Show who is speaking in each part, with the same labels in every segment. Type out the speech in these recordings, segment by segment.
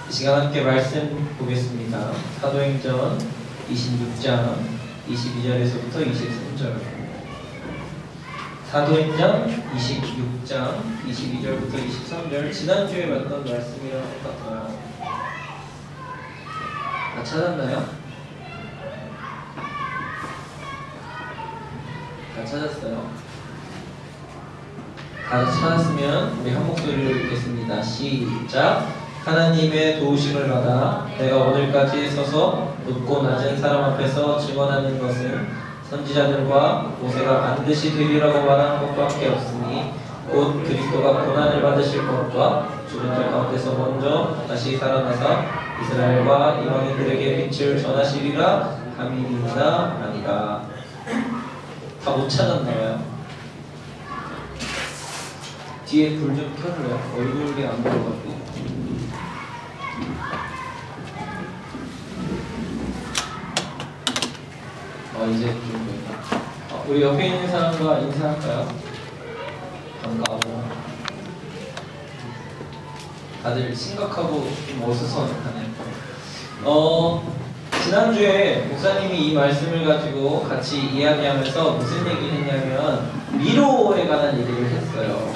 Speaker 1: 이 시간 함께 말씀 보겠습니다. 사도행전 26장 22절에서부터 23절. 사도행전 26장 22절부터 23절. 지난주에 봤던 말씀이랑 똑같아요. 찾았나요? 다 찾았어요? 다 찾았으면 우리 한 목소리로 읽겠습니다. 시작! 하나님의 도우심을 받아 내가 오늘까지 서서 높고 낮은 사람 앞에서 증언하는 것은 선지자들과 모세가 반드시 되리라고 말한 것밖에 없으니 곧 그리스도가 고난을 받으실 것과 죽은 자 가운데서 먼저 다시 살아나사 이스라엘과 이방인들에게 빛을 전하시리라 함이니이다 아니라. 다 못 찾았나봐요. 뒤에 불 좀 켜줄래요? 얼굴이 안 보여가지고. 이제 좀 보인다. 우리 옆에 있는 사람과 인사할까요? 반가워. 다들 심각하고 좀 어수선하네. 지난주에 목사님이 이 말씀을 가지고 같이 이야기하면서 무슨 얘기를 했냐면 미로에 관한 얘기를 했어요.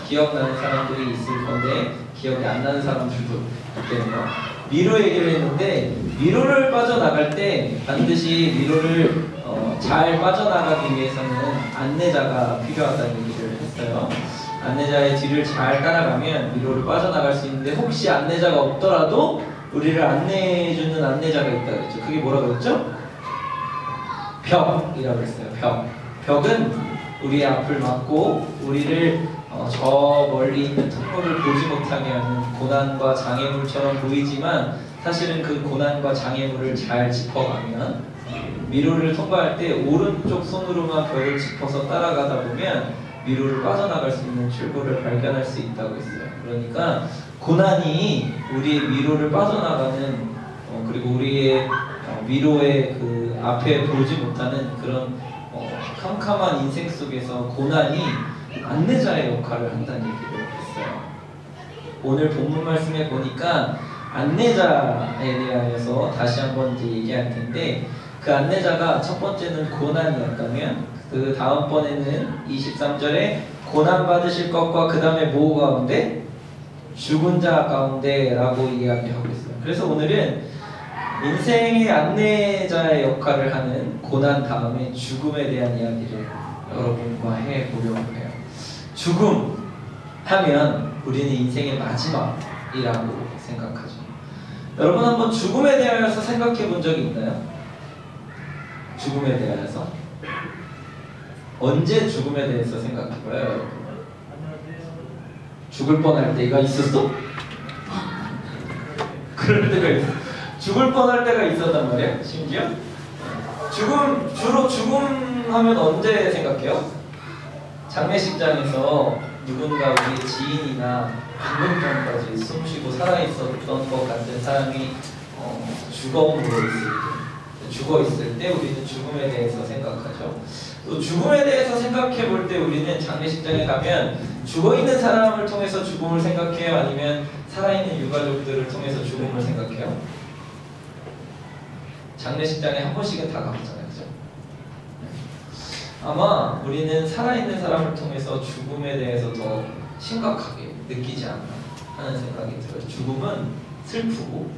Speaker 1: 기억나는 사람들이 있을 건데 기억이 안 나는 사람들도 있겠네요. 미로 얘기를 했는데 미로를 빠져나갈 때 반드시 미로를 잘 빠져나가기 위해서는 안내자가 필요하다는 얘기를 했어요. 안내자의 뒤를 잘 따라가면 미로를 빠져나갈 수 있는데 혹시 안내자가 없더라도 우리를 안내해주는 안내자가 있다고 그랬죠. 그게 뭐라고 그랬죠? 벽이라고 했어요. 벽은 우리의 앞을 막고 우리를 저 멀리 있는 통로를 보지 못하게 하는 고난과 장애물처럼 보이지만 사실은 그 고난과 장애물을 잘 짚어가면 미로를 통과할 때 오른쪽 손으로만 벽을 짚어서 따라가다 보면 미로를 빠져나갈 수 있는 출구를 발견할 수 있다고 했어요. 그러니까 고난이 우리의 미로를 빠져나가는 그리고 우리의 미로의 그 앞에 보지 못하는 그런 캄캄한 인생 속에서 고난이 안내자의 역할을 한다는 얘기를 했어요. 오늘 본문 말씀에 보니까 안내자에 대하여서 다시 한번 이제 얘기할 텐데 그 안내자가 첫 번째는 고난이었다면 그 다음번에는 23절에 고난 받으실 것과 그 다음에 뭐 가운데? 죽은 자 가운데 라고 이야기하고 있어요. 그래서 오늘은 인생의 안내자의 역할을 하는 고난 다음에 죽음에 대한 이야기를 여러분과 해보려고 해요. 죽음 하면 우리는 인생의 마지막이라고 생각하죠. 여러분 한번 죽음에 대하여서 생각해 본 적이 있나요? 죽음에 대하여서? 언제 죽음에 대해서 생각해봐요, 여러분? 죽을 뻔할 때가 있었어? 그럴 때가 있어. 죽을 뻔할 때가 있었단 말이에요, 심지어? 주로 죽음 하면 언제 생각해요? 장례식장에서 누군가 우리 지인이나 방금 전까지 숨쉬고 살아있었던 것 같은 사람이 죽어 있을 때 우리는 죽음에 대해서 생각하죠. 또 죽음에 대해서 생각해 볼 때 우리는 장례식장에 가면 죽어 있는 사람을 통해서 죽음을 생각해요? 아니면 살아있는 유가족들을 통해서 죽음을 생각해요? 장례식장에 한 번씩은 다 가보잖아요, 그죠? 아마 우리는 살아있는 사람을 통해서 죽음에 대해서 더 심각하게 느끼지 않나 하는 생각이 들어요. 죽음은 슬프고,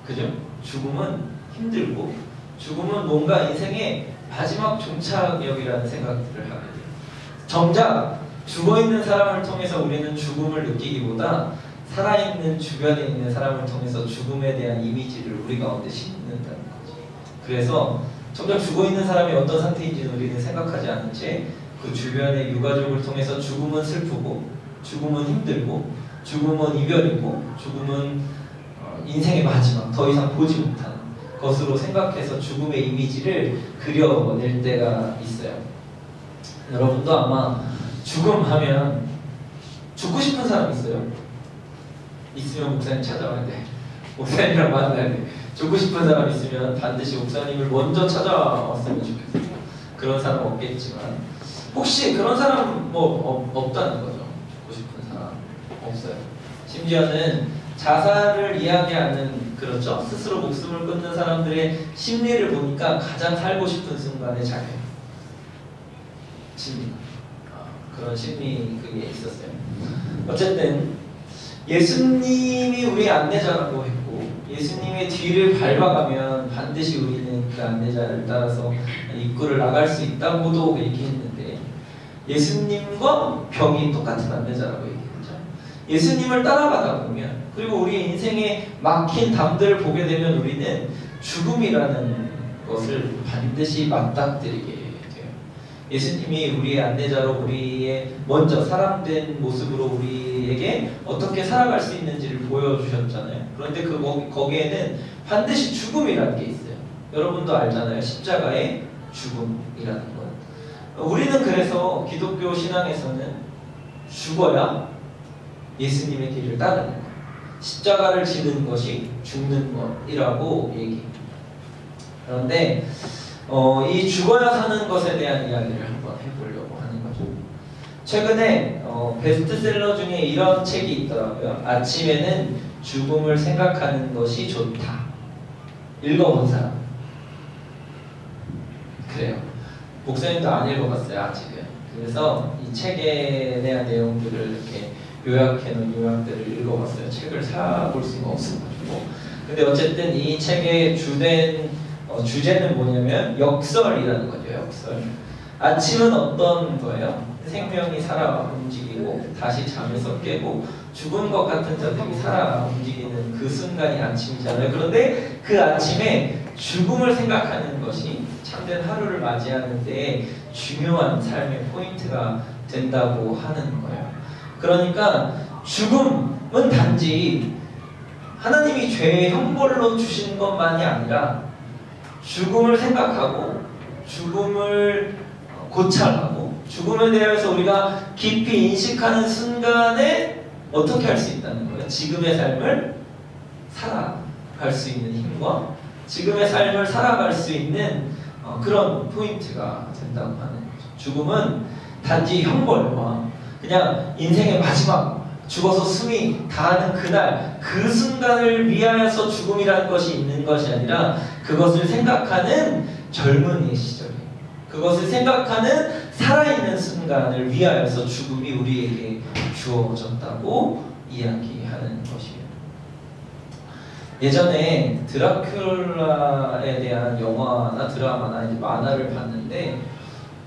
Speaker 1: 그죠? 죽음은 힘들고, 죽음은 뭔가 인생의 마지막 종착역이라는 생각들을 하게 돼요. 정작 죽어있는 사람을 통해서 우리는 죽음을 느끼기보다 살아있는 주변에 있는 사람을 통해서 죽음에 대한 이미지를 우리 가운데 심는다는 거죠. 그래서 정작 죽어있는 사람이 어떤 상태인지는 우리는 생각하지 않은 채 그 주변의 유가족을 통해서 죽음은 슬프고 죽음은 힘들고 죽음은 이별이고 죽음은 인생의 마지막, 더 이상 보지 못하는 것으로 생각해서 죽음의 이미지를 그려낼 때가 있어요. 여러분도 아마 죽음 하면 죽고 싶은 사람 있어요? 있으면 목사님 찾아와야 돼. 목사님이랑 만나야 돼. 죽고 싶은 사람 있으면 반드시 목사님을 먼저 찾아왔으면 좋겠어요. 그런 사람 없겠지만 혹시 그런 사람 없다는 거죠. 죽고 싶은 사람 없어요. 심지어는 자살을 이야기하는, 그렇죠? 스스로 목숨을 끊는 사람들의 심리를 보니까 가장 살고 싶은 순간에 자기 심리, 그런 심리 그게 있었어요. 어쨌든 예수님이 우리 안내자라고 했고, 예수님의 뒤를 밟아가면 반드시 우리는 그 안내자를 따라서 입구를 나갈 수 있다고도 얘기했는데, 예수님과 병이 똑같은 안내자라고 얘기했죠. 예수님을 따라가다 보면, 그리고 우리 인생에 막힌 담들을 보게 되면 우리는 죽음이라는 것을 반드시 맞닥뜨리게 돼요. 예수님이 우리의 안내자로 우리의 먼저 사람된 모습으로 우리에게 어떻게 살아갈 수 있는지를 보여주셨잖아요. 그런데 거기에는 반드시 죽음이라는 게 있어요. 여러분도 알잖아요. 십자가의 죽음이라는 것. 우리는 그래서 기독교 신앙에서는 죽어야 예수님의 길을 따르는 거예요. 십자가를 지는 것이 죽는 것이라고 얘기해요. 그런데 이 죽어야 사는 것에 대한 이야기를 한번 해보려고 하는 거죠. 최근에 베스트셀러 중에 이런 책이 있더라고요. 아침에는 죽음을 생각하는 것이 좋다. 읽어본 사람? 그래요. 목사님도 안 읽어봤어요, 아직은. 그래서 이 책에 대한 내용들을 이렇게 요약해놓은 요약들을 읽어봤어요. 책을 사볼 수가 없어가지고. 근데 어쨌든 이 책의 주제는 뭐냐면 역설이라는 거죠. 역설. 아침은 어떤 거예요? 생명이 살아 움직이고 다시 잠에서 깨고 죽은 것 같은 자들이 살아 움직이는 그 순간이 아침이잖아요. 그런데 그 아침에 죽음을 생각하는 것이 참된 하루를 맞이하는 데 중요한 삶의 포인트가 된다고 하는 거예요. 그러니까 죽음은 단지 하나님이 죄의 형벌로 주신 것만이 아니라 죽음을 생각하고 죽음을 고찰하고 죽음에 대해서 우리가 깊이 인식하는 순간에 어떻게 할 수 있다는 거예요. 지금의 삶을 살아갈 수 있는 힘과 지금의 삶을 살아갈 수 있는 그런 포인트가 된다고 하는 거죠. 죽음은 단지 형벌과 그냥 인생의 마지막 죽어서 숨이 다하는 그날 그 순간을 위하여서 죽음이라는 것이 있는 것이 아니라 그것을 생각하는 젊은이의 시절이에요. 그것을 생각하는 살아있는 순간을 위하여서 죽음이 우리에게 주어졌다고 이야기하는 것이에요. 예전에 드라큘라에 대한 영화나 드라마나 이제 만화를 봤는데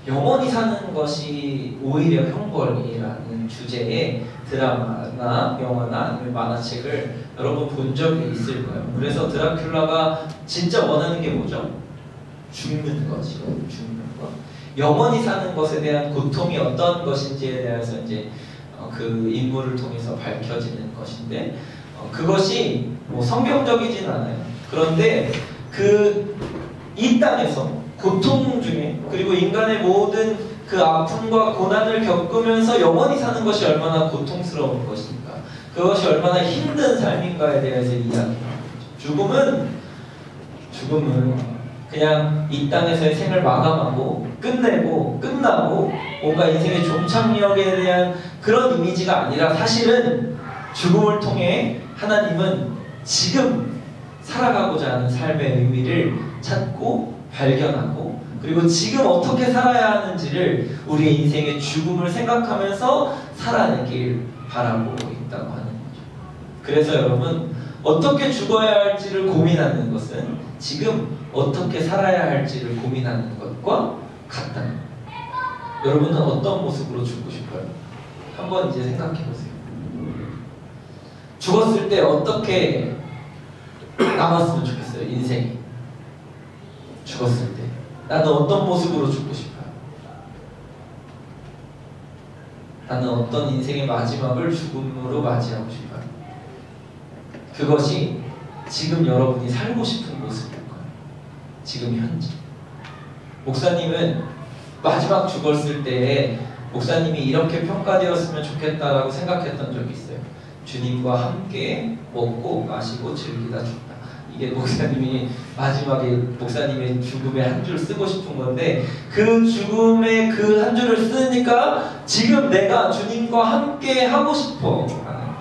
Speaker 1: 영원히 사는 것이 오히려 형벌이라는 주제의 드라마나 영화나 아니면 만화책을 여러분 본 적이 있을 거예요. 그래서 드라큘라가 진짜 원하는 게 뭐죠? 죽는 것이요. 죽는 것. 영원히 사는 것에 대한 고통이 어떤 것인지에 대해서 이제 그 인물을 통해서 밝혀지는 것인데 그것이 뭐 성경적이진 않아요. 그런데 이 땅에서 고통 중에 그리고 인간의 모든 그 아픔과 고난을 겪으면서 영원히 사는 것이 얼마나 고통스러운 것인가, 그것이 얼마나 힘든 삶인가에 대해서 이야기합니다. 죽음은 그냥 이 땅에서의 생을 마감하고 끝내고 끝나고 뭔가 인생의 종착역에 대한 그런 이미지가 아니라 사실은 죽음을 통해 하나님은 지금 살아가고자 하는 삶의 의미를 찾고 발견하고 그리고 지금 어떻게 살아야 하는지를 우리의 인생의 죽음을 생각하면서 살아내길 바라고 있다고 하는 거죠. 그래서 여러분, 어떻게 죽어야 할지를 고민하는 것은 지금 어떻게 살아야 할지를 고민하는 것과 같다는 거예요. 여러분은 어떤 모습으로 죽고 싶어요? 한번 이제 생각해 보세요. 죽었을 때 어떻게 남았으면 좋겠어요, 인생이. 죽었을 때 나는 어떤 모습으로 죽고 싶어요? 나는 어떤 인생의 마지막을 죽음으로 맞이하고 싶어요? 그것이 지금 여러분이 살고 싶은 모습일 거예요. 지금 현재. 목사님은 마지막 죽었을 때 목사님이 이렇게 평가되었으면 좋겠다라고 생각했던 적이 있어요. 주님과 함께 먹고 마시고 즐기다 죽다. 이게 목사님이 마지막에 목사님의 죽음의 한 줄 쓰고 싶은 건데, 그 죽음의 그 한 줄을 쓰니까 지금 내가 주님과 함께 하고 싶어 하는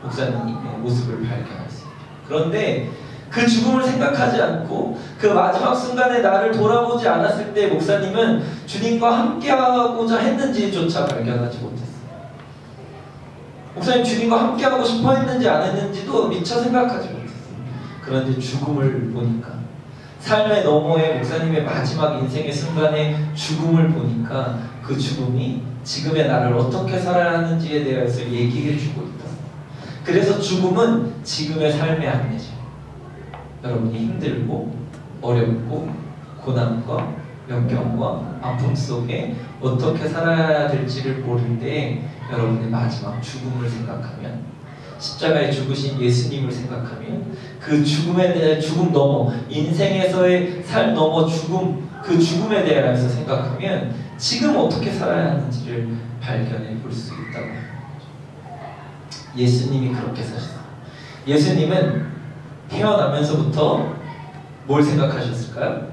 Speaker 1: 목사님의 모습을 발견할 수 있어요. 그런데 그 죽음을 생각하지 않고 그 마지막 순간에 나를 돌아보지 않았을 때 목사님은 주님과 함께하고자 했는지조차 발견하지 못했어요. 목사님 주님과 함께하고 싶어 했는지 안 했는지도 미처 생각하지 못했어요. 그런데 죽음을 보니까, 삶의 너머에 목사님의 마지막 인생의 순간에 죽음을 보니까 그 죽음이 지금의 나를 어떻게 살아야 하는지에 대해서 얘기해 주고 있다. 그래서 죽음은 지금의 삶의 안내죠. 여러분이 힘들고 어렵고 고난과 역경과 아픔 속에 어떻게 살아야 될지를 모를 때 여러분의 마지막 죽음을 생각하면, 십자가에 죽으신 예수님을 생각하면, 그 죽음에 대해, 죽음 넘어 인생에서의 삶 넘어 죽음, 그 죽음에 대해서 생각하면 지금 어떻게 살아야 하는지를 발견해 볼 수 있다고 합니다. 예수님이 그렇게 사셨어요. 예수님은 태어나면서부터 뭘 생각하셨을까요?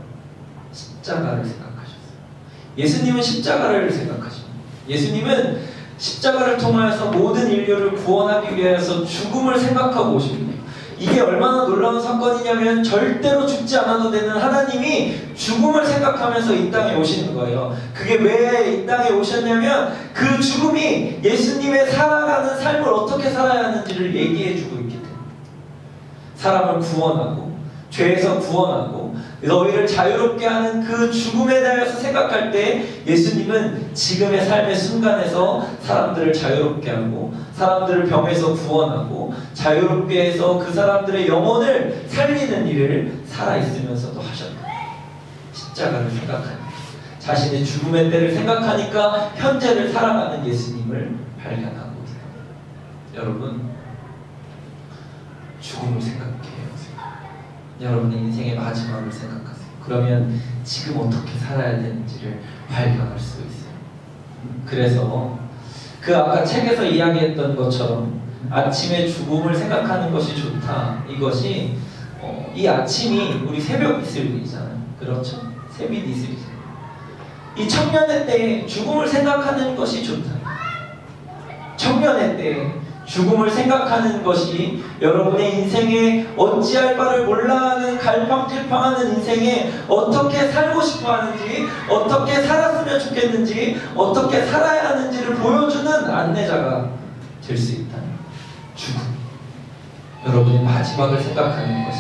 Speaker 1: 십자가를 생각하셨어요. 예수님은 십자가를 생각하십니다. 예수님은 십자가를 통하여서 모든 인류를 구원하기 위해서 죽음을 생각하고 오십니다. 이게 얼마나 놀라운 사건이냐면 절대로 죽지 않아도 되는 하나님이 죽음을 생각하면서 이 땅에 오시는 거예요. 그게 왜 이 땅에 오셨냐면 그 죽음이 예수님의 살아가는 삶을 어떻게 살아야 하는지를 얘기해주고 있기 때문에, 사람을 구원하고 죄에서 구원하고 너희를 자유롭게 하는 그 죽음에 대해서 생각할 때 예수님은 지금의 삶의 순간에서 사람들을 자유롭게 하고 사람들을 병에서 구원하고 자유롭게 해서 그 사람들의 영혼을 살리는 일을 살아있으면서도 하셨다. 십자가를 생각하니까, 자신의 죽음의 때를 생각하니까 현재를 살아가는 예수님을 발견하고 있다. 여러분, 죽음을 생각해요. 여러분의 인생의 마지막을 생각하세요. 그러면 지금 어떻게 살아야 되는지를 발견할 수 있어요. 그래서 그 아까 책에서 이야기했던 것처럼 아침에 죽음을 생각하는 것이 좋다. 이것이 이 아침이 우리 새벽 이슬이잖아요. 그렇죠? 새빛 이슬이잖아요. 이 청년의 때에 죽음을 생각하는 것이 좋다. 청년의 때에 죽음을 생각하는 것이 여러분의 인생에 어찌할 바를 몰라하는 갈팡질팡하는 인생에 어떻게 살고 싶어 하는지, 어떻게 살았으면 좋겠는지, 어떻게 살아야 하는지를 보여주는 안내자가 될 수 있다. 죽음. 여러분의 마지막을 생각하는 것이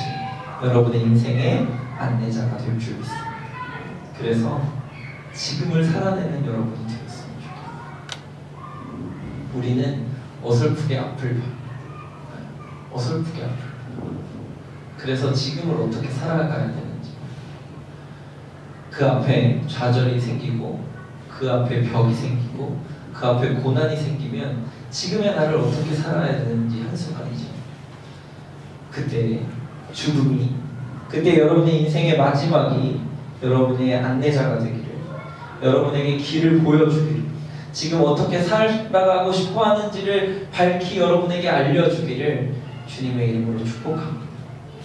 Speaker 1: 여러분의 인생의 안내자가 될 줄 믿습니다. 그래서 지금을 살아내는 여러분이 되었으면 좋겠습니다. 우리는 어설프게 앞을 봐. 어설프게 앞을 봐. 그래서 지금을 어떻게 살아가야 되는지, 그 앞에 좌절이 생기고 그 앞에 벽이 생기고 그 앞에 고난이 생기면 지금의 나를 어떻게 살아야 되는지 한순간이죠. 그때 죽음이, 그때 여러분의 인생의 마지막이 여러분의 안내자가 되기를, 여러분에게 길을 보여주기를, 지금 어떻게 살아가고 싶어 하는지를 밝히 여러분에게 알려주기를 주님의 이름으로 축복합니다.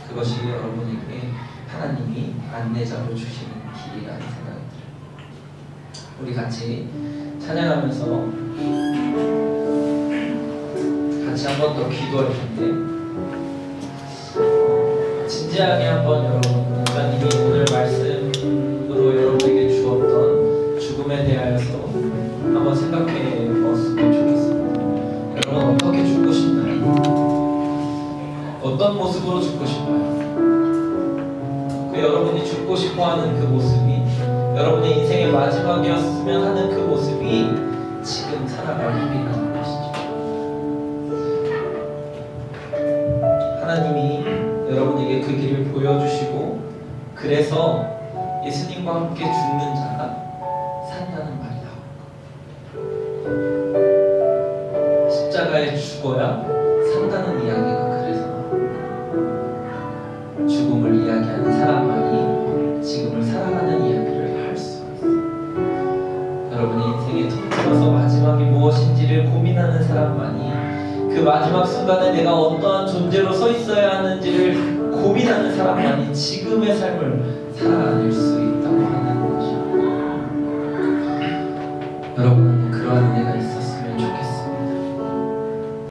Speaker 1: 그것이 여러분에게 하나님이 안내자로 주시는 길이라는 생각이 들어요. 우리 같이 찬양하면서 같이 한 번 더 기도할 텐데, 진지하게 한번 여러분, 목사님이 오늘 말씀으로 여러분에게 주었던 죽음에 대하여서 한번 생각해 보았으면 좋겠습니다. 여러분, 어떻게 죽고 싶나요? 어떤 모습으로 죽고 싶나요? 그 여러분이 죽고 싶어하는 그 모습이 여러분의 인생의 마지막이었으면 하는 그 모습이 지금 살아갈 길이라는 것이죠. 하나님이 여러분에게 그 길을 보여주시고, 그래서 예수님과 함께 죽는 자가 산다는 말이 나옵니다. 십자가에 죽어야 산다는 이야기가 그래서 죽음을 이야기하는 사람만이 지금을 살아가는 이야기를 할 수 있어요. 여러분의 인생에 통틀어서 마지막이 무엇인지를 고민하는 사람만이, 그 마지막 순간에 내가 어떠한 존재로 서 있어야 하는지를 고민하는 사람만이 지금의 삶을 살아낼 수 있다고 하는 것이죠. 여러분,